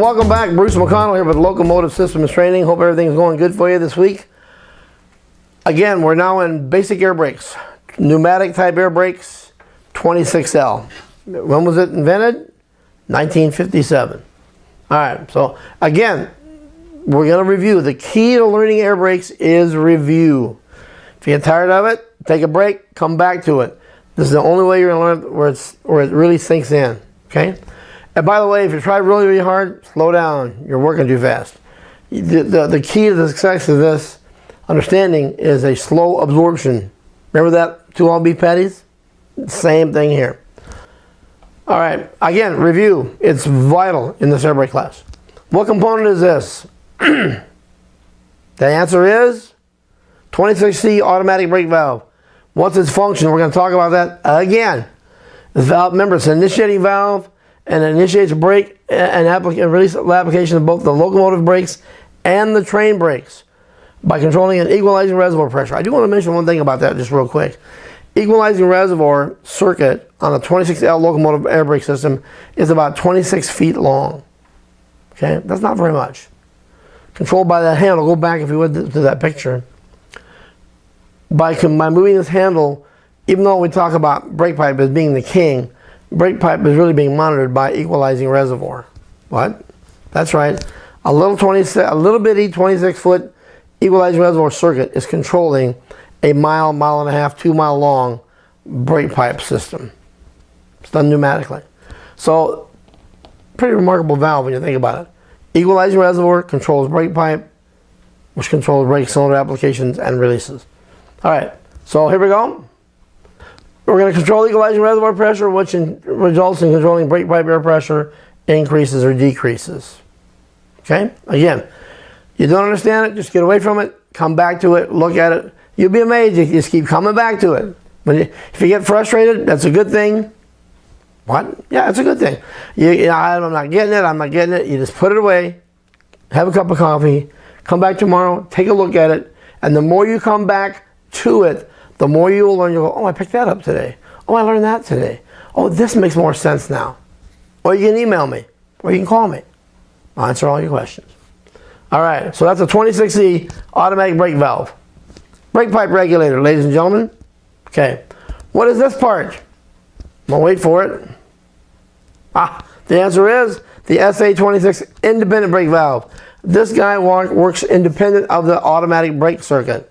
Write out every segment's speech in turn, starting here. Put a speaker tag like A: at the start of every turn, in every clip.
A: welcome back. Bruce McConnell here with Locomotive Systems Training. Hope everything's going good for you this week. Again, we're now in basic air brakes. Pneumatic type air brakes, 26L. When was it invented? 1957. Alright, so again, we're going to review. The key to learning air brakes is review. If you get tired of it, take a break, come back to it. This is the only way you're going to learn where it really sinks in. Okay? And by the way, if you try really, really hard, slow down. You're working too fast. The key to the success of this understanding is a slow absorption. Remember that 2 all beef patties? Same thing here. All right, again, review. It's vital in this air brake class. What component is this? The answer is 26C automatic brake valve. What's its function? We're going to talk about that again. The valve, remember, it's an initiating valve, and it initiates brake and release application of both the locomotive brakes and the train brakes by controlling an equalizing reservoir pressure. I do want to mention one thing about that just real quick. Equalizing reservoir circuit on a 26L locomotive air brake system is about 26 feet long. Okay, that's not very much. Controlled by that handle. Go back if you would to that picture. By moving this handle, even though we talk about brake pipe as being the king, brake pipe is really being monitored by equalizing reservoir. What? That's right. A little bitty 26-foot equalizing reservoir circuit is controlling a mile, mile and a half, 2 mile long brake pipe system. It's done pneumatically. So, pretty remarkable valve when you think about it. Equalizing reservoir controls brake pipe, which controls brake cylinder applications and releases. All right, so here we go. We're going to control equalizing reservoir pressure, which results in controlling brake pipe air pressure increases or decreases. Okay, again, you don't understand it, just get away from it, come back to it, look at it. You'll be amazed if you just keep coming back to it. If you get frustrated, that's a good thing. What? Yeah, it's a good thing. I'm not getting it. You just put it away, have a cup of coffee, come back tomorrow, take a look at it, and the more you come back to it, the more you will learn. You'll go, oh, I picked that up today. Oh, I learned that today. Oh, this makes more sense now. Or you can email me, or you can call me. I'll answer all your questions. All right, so that's a 26C automatic brake valve. Brake pipe regulator, ladies and gentlemen. Okay, what is this part? Well, wait for it. The answer is the SA26 independent brake valve. This guy works independent of the automatic brake circuit.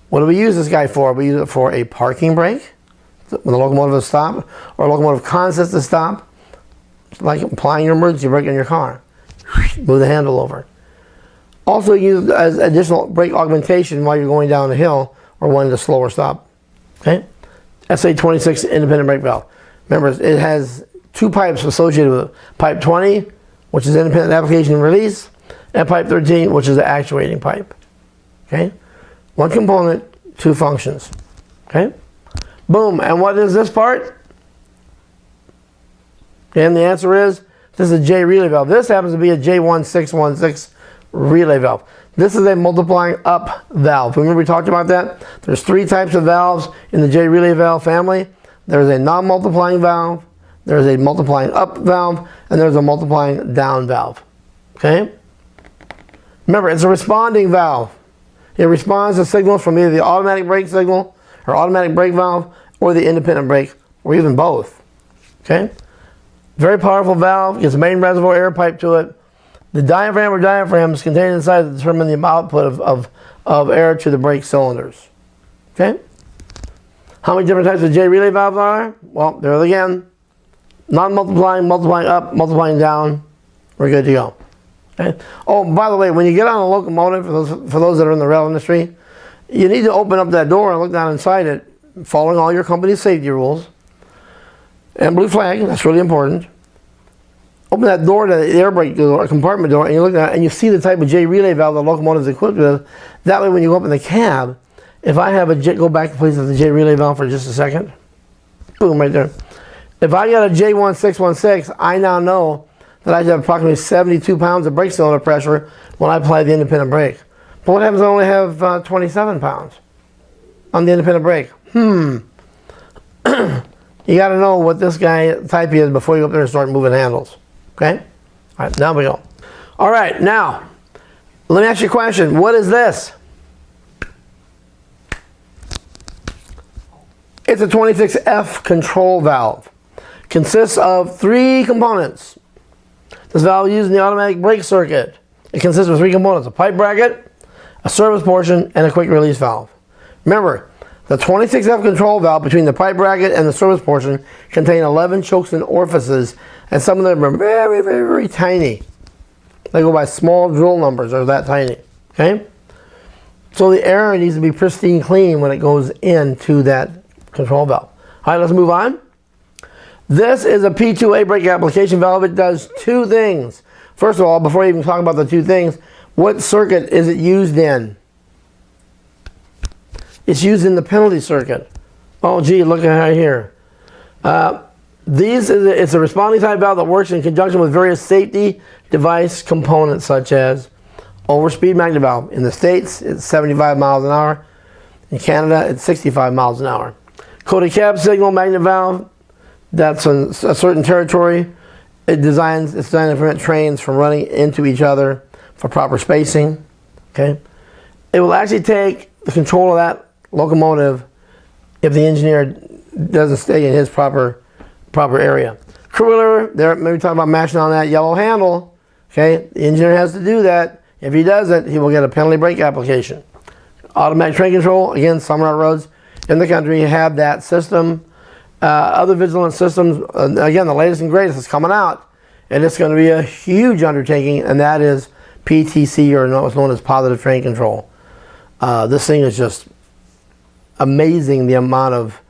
A: What do we use this guy for? We use it for a parking brake, when the locomotive is stopped, or a locomotive consists to stop, like applying your emergency brake in your car. Move the handle over. Also used as additional brake augmentation while you're going down a hill or wanting to slow or stop. Okay? SA26 independent brake valve. Remember, it has 2 pipes associated with it. Pipe 20, which is independent application and release, and pipe 13, which is the actuating pipe. Okay? 1 component, 2 functions. Okay? Boom. And what is this part? And the answer is, this is a J relay valve. This happens to be a J1616 relay valve. This is a multiplying up valve. Remember we talked about that? There's 3 types of valves in the J relay valve family. There's a non-multiplying valve, there's a multiplying up valve, and there's a multiplying down valve. Okay? Remember, it's a responding valve. It responds to signals from either the automatic brake signal or automatic brake valve or the independent brake, or even both. Okay? Very powerful valve, gets a main reservoir air pipe to it. The diaphragm or diaphragms contained inside that determine the output of air to the brake cylinders. Okay? How many different types of J relay valves are? Well, there again. Non-multiplying, multiplying up, multiplying down. We're good to go. Okay? Oh, by the way, when you get on a locomotive, for those that are in the rail industry, you need to open up that door and look down inside it, following all your company's safety rules. And blue flag, that's really important. Open that door to the air brake door, compartment door, and you look at it and you see the type of J relay valve the locomotive is equipped with. That way when you go up in the cab, if I have a J, go back please to the J relay valve for just a second. Boom, right there. If I got a J1616, I now know that I have approximately 72 pounds of brake cylinder pressure when I apply the independent brake. But what happens if I only have 27 pounds on the independent brake? You got to know what this guy type is before you go up there and start moving handles. Okay? All right, now we go. All right, now, let me ask you a question. What is this? It's a 26F control valve. Consists of 3 components. This valve is used in the automatic brake circuit. It consists of 3 components: a pipe bracket, a service portion, and a quick release valve. Remember, the 26F control valve between the pipe bracket and the service portion contain 11 chokes and orifices, and some of them are very, very, very tiny. They go by small drill numbers, they're that tiny. Okay? So the air needs to be pristine clean when it goes into that control valve. All right, let's move on. This is a P2A brake application valve. It does 2 things. First of all, before I even talk about the 2 things, what circuit is it used in? It's used in the penalty circuit. Oh, gee, look at right here. It's a responding type valve that works in conjunction with various safety device components such as overspeed magnet valve. In the States, it's 75 miles an hour. In Canada, it's 65 miles an hour. Coded cab signal magnet valve, that's in a certain territory. It's designed to prevent trains from running into each other for proper spacing. Okay, it will actually take the control of that locomotive if the engineer doesn't stay in his proper area. Cruiler, there, maybe talk about mashing on that yellow handle. Okay, the engineer has to do that. If he doesn't, he will get a penalty brake application. Automatic train control, again, some railroads in the country have that system. Other vigilant systems, again, the latest and greatest is coming out, and it's going to be a huge undertaking, and that is PTC, or what's known as positive train control. This thing is just amazing, the amount of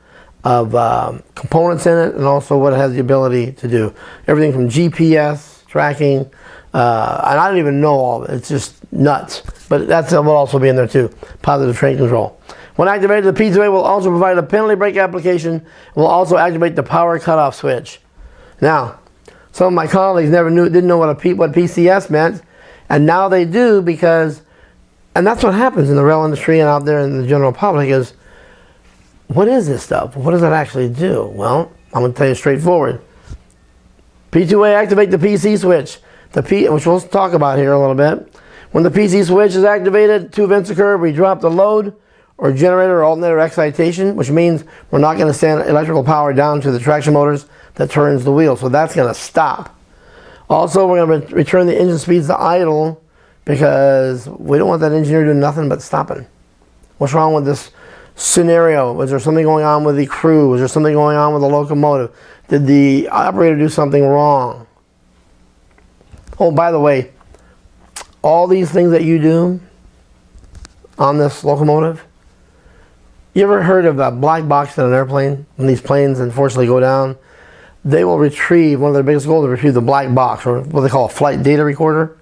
A: components in it, and also what it has the ability to do. Everything from GPS tracking, and I don't even know all of it. It's just nuts. But that will also be in there too. Positive train control. When activated, the P2A will also provide a penalty brake application and will also activate the power cutoff switch. Now, some of my colleagues didn't know what PCS meant, and now they do, because, and that's what happens in the rail industry and out there in the general public is, what is this stuff? What does it actually do? Well, I'm going to tell you straightforward. P2A activate the PC switch, which we'll talk about here a little bit. When the PC switch is activated, 2 events occur. We drop the load, or generator or alternator excitation, which means we're not going to send electrical power down to the traction motors that turns the wheel. So that's going to stop. Also, we're going to return the engine speeds to idle, because we don't want that engineer doing nothing but stopping. What's wrong with this scenario? Was there something going on with the crew? Was there something going on with the locomotive? Did the operator do something wrong? Oh, by the way, all these things that you do on this locomotive, you ever heard of a black box in an airplane? When these planes unfortunately go down, they will retrieve, one of their biggest goals is to retrieve the black box, or what they call a flight data recorder.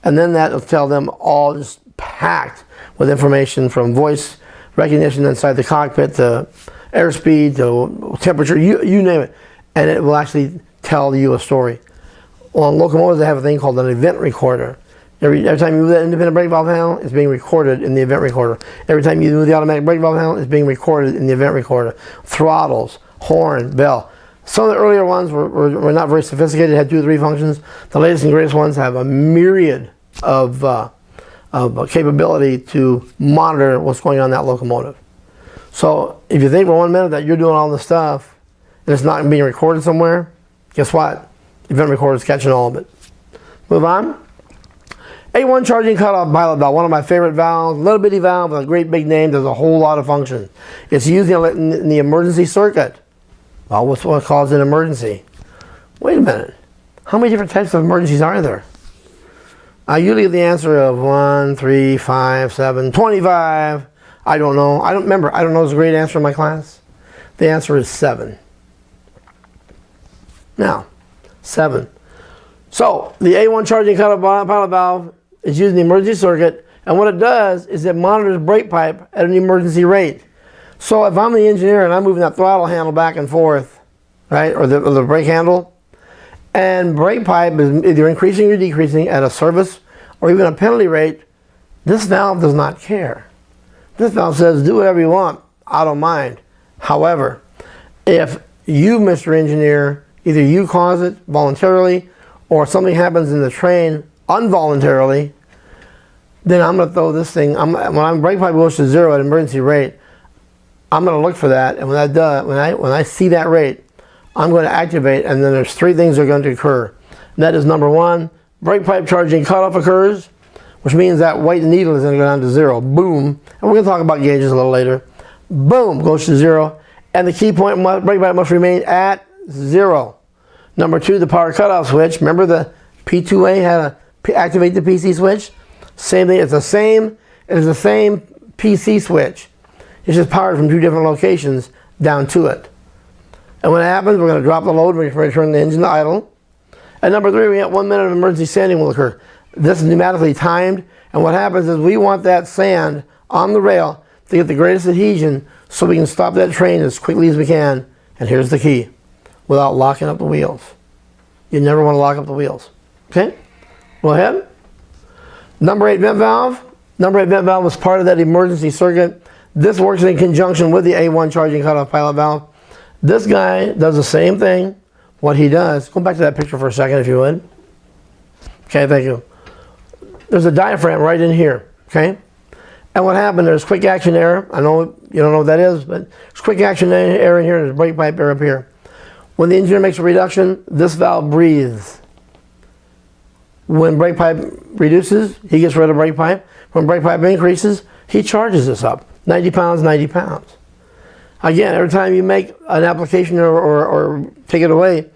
A: And then that will tell them all just packed with information from voice recognition inside the cockpit to airspeed to temperature, you name it. And it will actually tell you a story. Well, on locomotives, they have a thing called an event recorder. Every time you move that independent brake valve handle, it's being recorded in the event recorder. Every time you move the automatic brake valve handle, it's being recorded in the event recorder. Throttles, horn, bell. Some of the earlier ones were not very sophisticated, had 2 or 3 functions. The latest and greatest ones have a myriad of capability to monitor what's going on in that locomotive. So if you think for 1 minute that you're doing all this stuff and it's not being recorded somewhere, guess what? The event recorder is catching all of it. Move on. A1 charging cutoff pilot valve, one of my favorite valves, little bitty valve with a great big name, does a whole lot of functions. It's used in the emergency circuit. Well, what's what causes an emergency? Wait a minute. How many different types of emergencies are there? I usually get the answer of 1, 3, 5, 7, 25. I don't know. I don't remember. I don't know is a great answer in my class. The answer is 7. Now, 7. So, the A1 charging cutoff pilot valve is used in the emergency circuit, and what it does is it monitors brake pipe at an emergency rate. So if I'm the engineer and I'm moving that throttle handle back and forth, right, or the brake handle, and brake pipe is either increasing or decreasing at a service or even a penalty rate, this valve does not care. This valve says, do whatever you want, I don't mind. However, if you, Mr. Engineer, either you cause it voluntarily or something happens in the train involuntarily, then I'm going to throw this thing, when my brake pipe goes to 0 at emergency rate, I'm going to look for that, and when that does, when I see that rate, I'm going to activate, and then there's 3 things that are going to occur. And that is number 1, brake pipe charging cutoff occurs, which means that white needle is going to go down to 0. Boom. And we're going to talk about gauges a little later. Boom, goes to 0. And the key point brake pipe must remain at 0. Number 2, the power cutoff switch. Remember the P2A had to activate the PC switch? Same thing. It is the same PC switch. It's just powered from 2 different locations down to it. And when it happens, we're going to drop the load. We're going to turn the engine to idle. And number 3, we get 1 minute of emergency sanding will occur. This is pneumatically timed. And what happens is we want that sand on the rail to get the greatest adhesion so we can stop that train as quickly as we can. And here's the key, without locking up the wheels. You never want to lock up the wheels. Okay? Go ahead. Number 8 vent valve. Number 8 vent valve was part of that emergency circuit. This works in conjunction with the A1 charging cutoff pilot valve. This guy does the same thing. What he does, go back to that picture for a second if you would. Okay, thank you. There's a diaphragm right in here, okay? And what happened, there's quick action air. I know you don't know what that is, but there's quick action air in here, there's brake pipe air up here. When the engineer makes a reduction, this valve breathes. When brake pipe reduces, he gets rid of brake pipe. When brake pipe increases, he charges this up. 90 pounds, 90 pounds. Again, every time you make an application or take it away,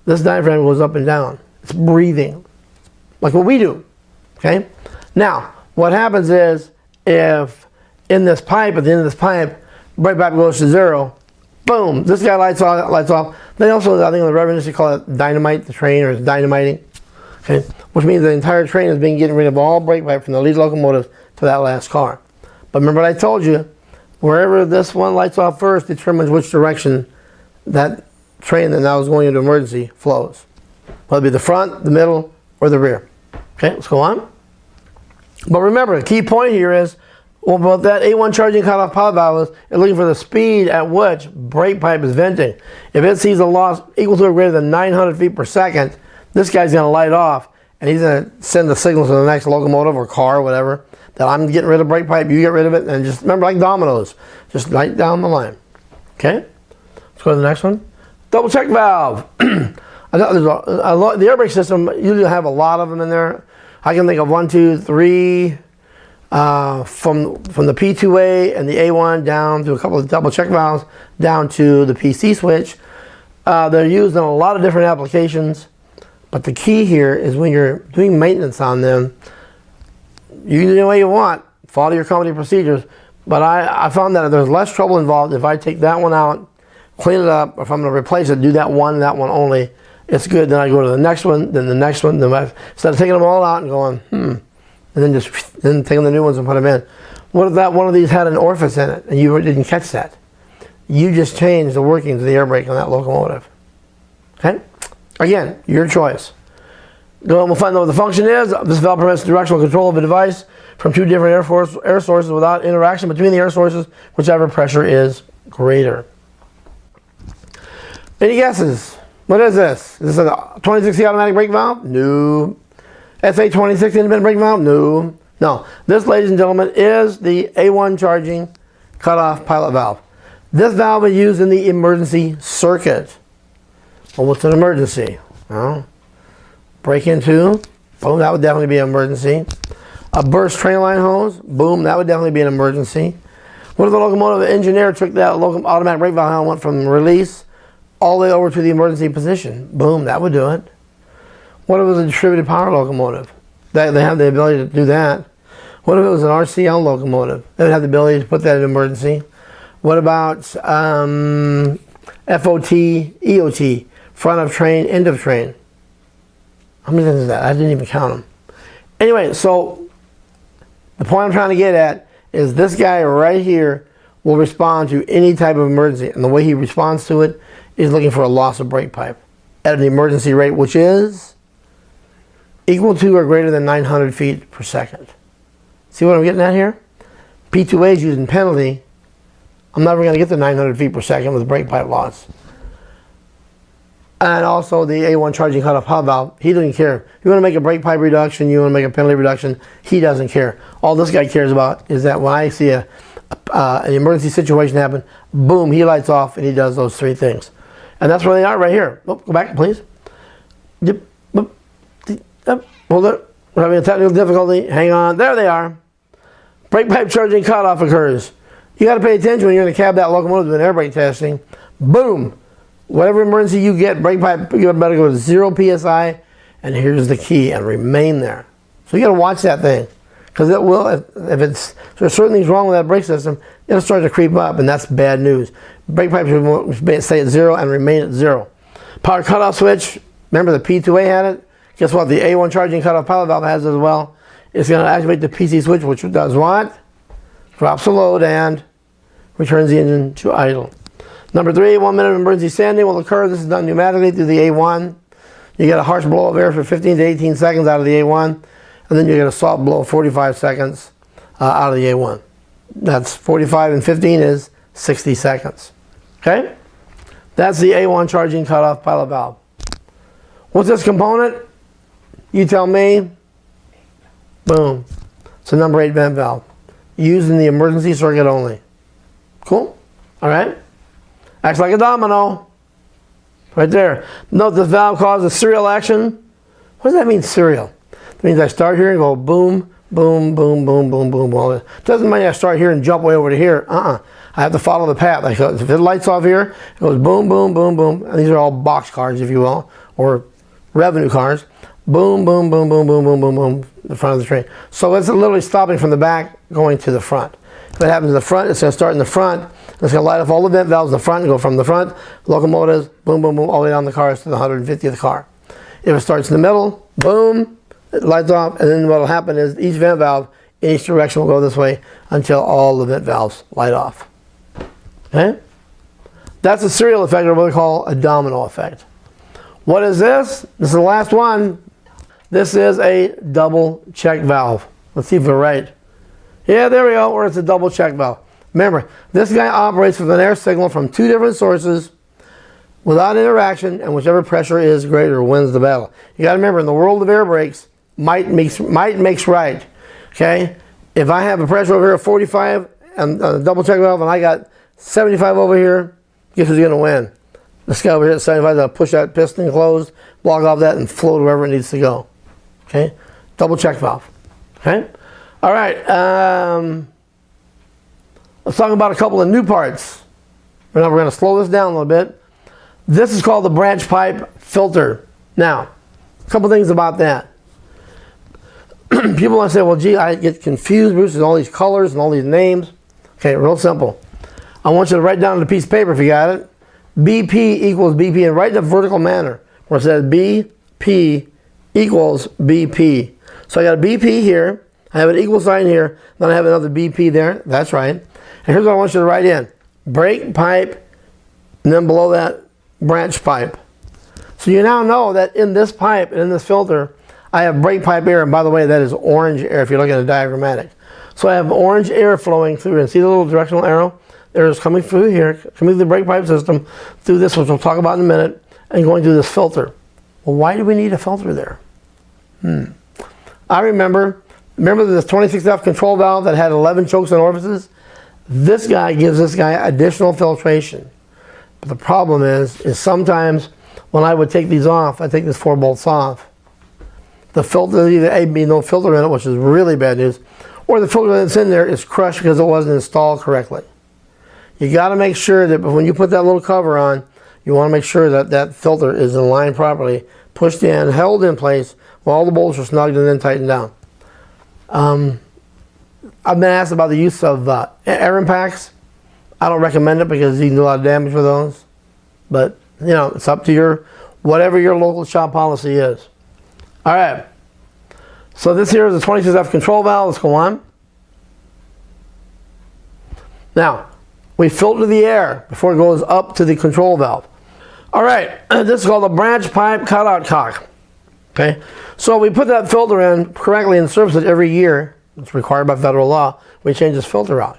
A: this diaphragm goes up and down. It's breathing, like what we do, okay? Now, what happens is, if in this pipe, at the end of this pipe, brake pipe goes to 0, boom, this guy lights off. They also, I think in the revenue industry call it dynamite the train, or it's dynamiting, okay? Which means the entire train is getting rid of all brake pipe from the lead locomotive to that last car. But remember what I told you, wherever this one lights off first determines which direction that train that now is going into emergency flows. Whether it be the front, the middle, or the rear. Okay, let's go on. But remember, the key point here is, well, about that A1 charging cutoff pilot valve is looking for the speed at which brake pipe is venting. If it sees a loss equal to or greater than 900 feet per second, this guy's going to light off, and he's going to send the signal to the next locomotive or car or whatever, that I'm getting rid of brake pipe, you get rid of it, and just remember, like dominoes, just right down the line. Okay? Let's go to the next one. Double check valve. There's the air brake system, usually have a lot of them in there. I can think of 1, 2, 3, from the P2A and the A1 down to a couple of double check valves, down to the PC switch. They're used in a lot of different applications, but the key here is when you're doing maintenance on them, you can do it the way you want, follow your company procedures, but I found that there's less trouble involved if I take that one out, clean it up, or if I'm going to replace it, do that one only. It's good. Then I go to the next one, then the next one. Instead of taking them all out and going, and then taking the new ones and put them in. What if that one of these had an orifice in it and you didn't catch that? You just changed the workings of the air brake on that locomotive. Okay? Again, your choice. We'll find out what the function is. This valve permits directional control of a device from 2 different air sources without interaction between the air sources, whichever pressure is greater. Any guesses? What is this? Is this a 2060 automatic brake valve? No. SA-2060 independent brake valve? No. No. This, ladies and gentlemen, is the A1 charging cutoff pilot valve. This valve is used in the emergency circuit. Well, what's an emergency? Well, break into, boom, that would definitely be an emergency. A burst train line hose, boom, that would definitely be an emergency. What if the locomotive engineer took that automatic brake valve and went from release all the way over to the emergency position? Boom, that would do it. What if it was a distributed power locomotive? They have the ability to do that. What if it was an RCL locomotive? They would have the ability to put that in emergency. What about FOT, EOT, front of train, end of train? How many things is that? I didn't even count them. Anyway, so the point I'm trying to get at is this guy right here will respond to any type of emergency, and the way he responds to it is looking for a loss of brake pipe at an emergency rate, which is equal to or greater than 900 feet per second. See what I'm getting at here? P2A is using penalty. I'm never going to get the 900 feet per second with brake pipe loss. and also the A1 charging cutoff pilot valve. He doesn't care. You want to make a brake pipe reduction, you want to make a penalty reduction, he doesn't care. All this guy cares about is that when I see an emergency situation happen, boom, he lights off and he does those three things. And that's where they are right here. Oh, go back, please. Hold it. We're having a technical difficulty. Hang on. There they are. Brake pipe charging cutoff occurs. You got to pay attention when you're in the cab of that locomotive doing air brake testing. Boom. Whatever emergency you get, brake pipe, you better go to 0 psi, and here's the key, and remain there. So you got to watch that thing, because it will. If there's certain things wrong with that brake system, it'll start to creep up, and that's bad news. Brake pipe should stay at 0 and remain at 0. Power cutoff switch. Remember the P2A had it. Guess what? The A1 charging cutoff pilot valve has it as well. It's going to activate the PC switch, which does what? Drops the load and returns the engine to idle. Number 3, 1 minute of emergency standing will occur. This is done pneumatically through the A1. You get a harsh blow of air for 15 to 18 seconds out of the A1, and then you get a soft blow of 45 seconds out of the A1. That's 45 and 15 is 60 seconds. Okay? That's the A1 charging cutoff pilot valve. What's this component? You tell me. Boom. It's a number 8 vent valve. Used in the emergency circuit only. Cool? All right? Acts like a domino. Right there. Note this valve causes serial action. What does that mean, serial? It means I start here and go boom, boom, boom, boom, boom, boom, boom. It doesn't mean I start here and jump way over to here. I have to follow the path. Like if it lights off here, it goes boom, boom, boom, boom. And these are all box cars, if you will, or revenue cars. Boom, boom, boom, boom, boom, boom, boom, boom, the front of the train. So it's literally stopping from the back, going to the front. If it happens in the front, it's going to start in the front. It's going to light off all the vent valves in the front and go from the front, locomotives, boom, boom, boom, all the way down the cars to the 150th car. If it starts in the middle, boom, it lights off, and then what will happen is each vent valve in each direction will go this way until all the vent valves light off. Okay? That's a serial effect, or what we call a domino effect. What is this? This is the last one. This is a double check valve. Let's see if we're right. Yeah, there we go, where it's a double check valve. Remember, this guy operates with an air signal from 2 different sources without interaction, and whichever pressure is greater wins the battle. You got to remember, in the world of air brakes, might makes right. Okay? If I have a pressure over here of 45 and a double check valve, and I got 75 over here, guess who's going to win? This guy over here at 75 is going to push that piston closed, block off that, and float wherever it needs to go. Okay? Double check valve. Okay? All right. Let's talk about a couple of new parts. Now we're going to slow this down a little bit. This is called the branch pipe filter. Now, a couple things about that. People want to say, well, gee, I get confused, Bruce, with all these colors and all these names. Okay, real simple. I want you to write down on a piece of paper if you got it. BP equals BP, and write in a vertical manner where it says BP equals BP. So I got a BP here. I have an equal sign here. Then I have another BP there. That's right. And here's what I want you to write in. Brake pipe, and then below that, branch pipe. So you now know that in this pipe and in this filter, I have brake pipe air. And by the way, that is orange air if you're looking at a diagrammatic. So I have orange air flowing through. And see the little directional arrow? Air is coming through here, coming through the brake pipe system, through this, which we'll talk about in a minute, and going through this filter. Well, why do we need a filter there? I remember this 26F control valve that had 11 chokes and orifices? This guy gives this guy additional filtration. But the problem is sometimes when I would take these off, I take these 4 bolts off. The filter, either A, B, no filter in it, which is really bad news, or the filter that's in there is crushed because it wasn't installed correctly. You got to make sure that when you put that little cover on, you want to make sure that that filter is in line properly, pushed in, held in place, while all the bolts are snugged and then tightened down. I've been asked about the use of air impacts. I don't recommend it because you can do a lot of damage with those. But, you know, it's up to whatever your local shop policy is. All right. So this here is a 26F control valve. Let's go on. Now, we filter the air before it goes up to the control valve. All right, this is called a branch pipe cutout cock. Okay, so we put that filter in correctly and service it every year. It's required by federal law. We change this filter out.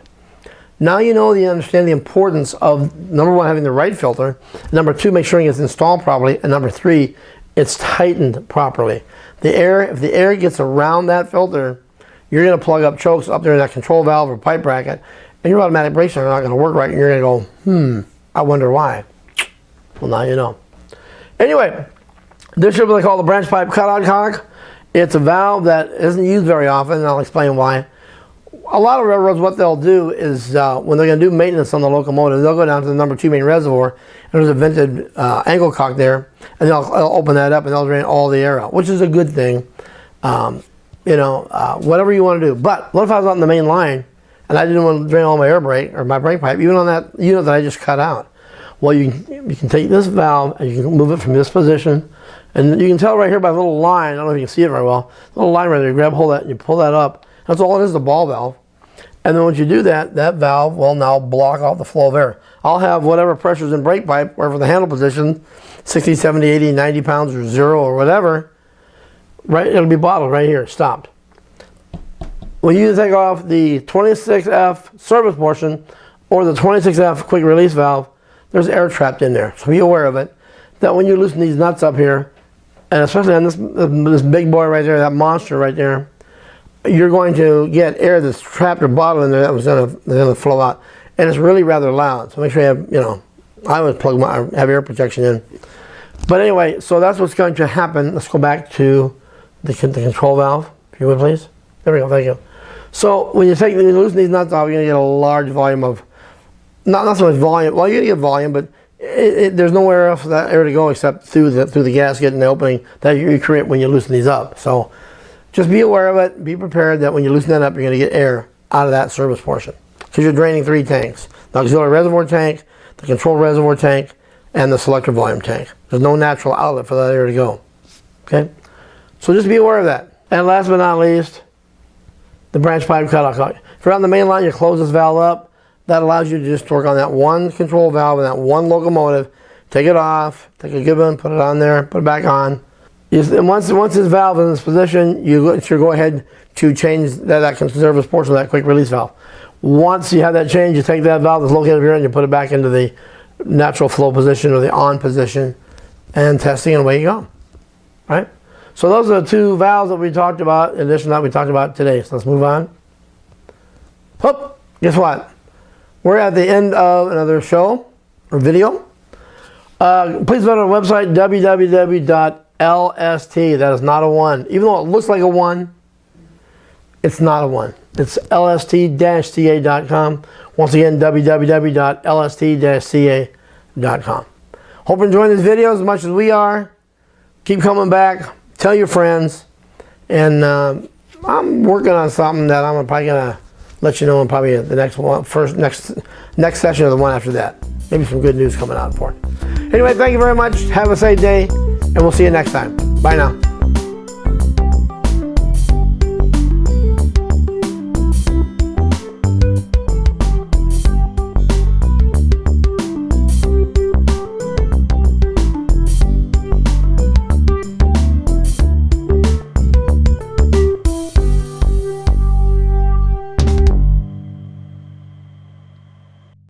A: Now you know, you understand the importance of, number one, having the right filter, number two, make sure it's installed properly, and number three, it's tightened properly. The air, if the air gets around that filter, you're going to plug up chokes up there in that control valve or pipe bracket, and your automatic brakes are not going to work right, and you're going to go, I wonder why. Well, now you know. Anyway, this is what they call the branch pipe cutout cock. It's a valve that isn't used very often, and I'll explain why. A lot of railroads, what they'll do is when they're going to do maintenance on the locomotive, they'll go down to the number 2 main reservoir, and there's a vented angle cock there, and they'll open that up and they'll drain all the air out, which is a good thing. Whatever you want to do. But what if I was on the main line and I didn't want to drain all my air brake or my brake pipe, even on that unit that I just cut out? Well, you can take this valve and you can move it from this position, and you can tell right here by the little line. I don't know if you can see it very well. The little line right there. You grab hold of that and you pull that up. That's all it is, the ball valve. And then once you do that, that valve will now block off the flow of air. I'll have whatever pressure's in brake pipe, wherever the handle position, 60, 70, 80, 90 pounds or 0 or whatever, right? It'll be bottled right here, stopped. When you take off the 26F service portion or the 26F quick release valve, there's air trapped in there. So be aware of it, that when you loosen these nuts up here, and especially on this big boy right there, that monster right there, you're going to get air that's trapped or bottled in there that was going to flow out, and it's really rather loud. So make sure you have, I always have air protection in. But anyway, so that's what's going to happen. Let's go back to the control valve, if you would please. There we go. Thank you. So when you loosen these nuts off, you're going to get a large volume of, not so much volume. Well, you're going to get volume, but there's nowhere else for that air to go except through the gasket and the opening that you create when you loosen these up. So just be aware of it. Be prepared that when you loosen that up, you're going to get air out of that service portion, because you're draining 3 tanks: the auxiliary reservoir tank, the control reservoir tank, and the selector volume tank. There's no natural outlet for that air to go. Okay, so just be aware of that. And last but not least, the branch pipe cutout cock. If you're on the main line, you close this valve up. That allows you to just work on that one control valve and that one locomotive. Take it off, take a good one, put it on there, put it back on. And once this valve is in this position, you go ahead to change that service portion of that quick release valve. Once you have that change, you take that valve that's located here and you put it back into the natural flow position or the on position, and testing, and away you go. Right? So those are the 2 valves that we talked about, in addition to that we talked about today. So let's move on. Whoop! Guess what? We're at the end of another show or video. Please visit our website, www.LST. That is not a 1. Even though it looks like a 1, it's not a 1. It's lst-ca.com. Once again, www.lst-ca.com. Hope you're enjoying this video as much as we are. Keep coming back. Tell your friends. And I'm working on something that I'm probably going to let you know in probably the next one, next session or the one after that. Maybe some good news coming out for it. Anyway, thank you very much. Have a safe day, and we'll see you next time. Bye now.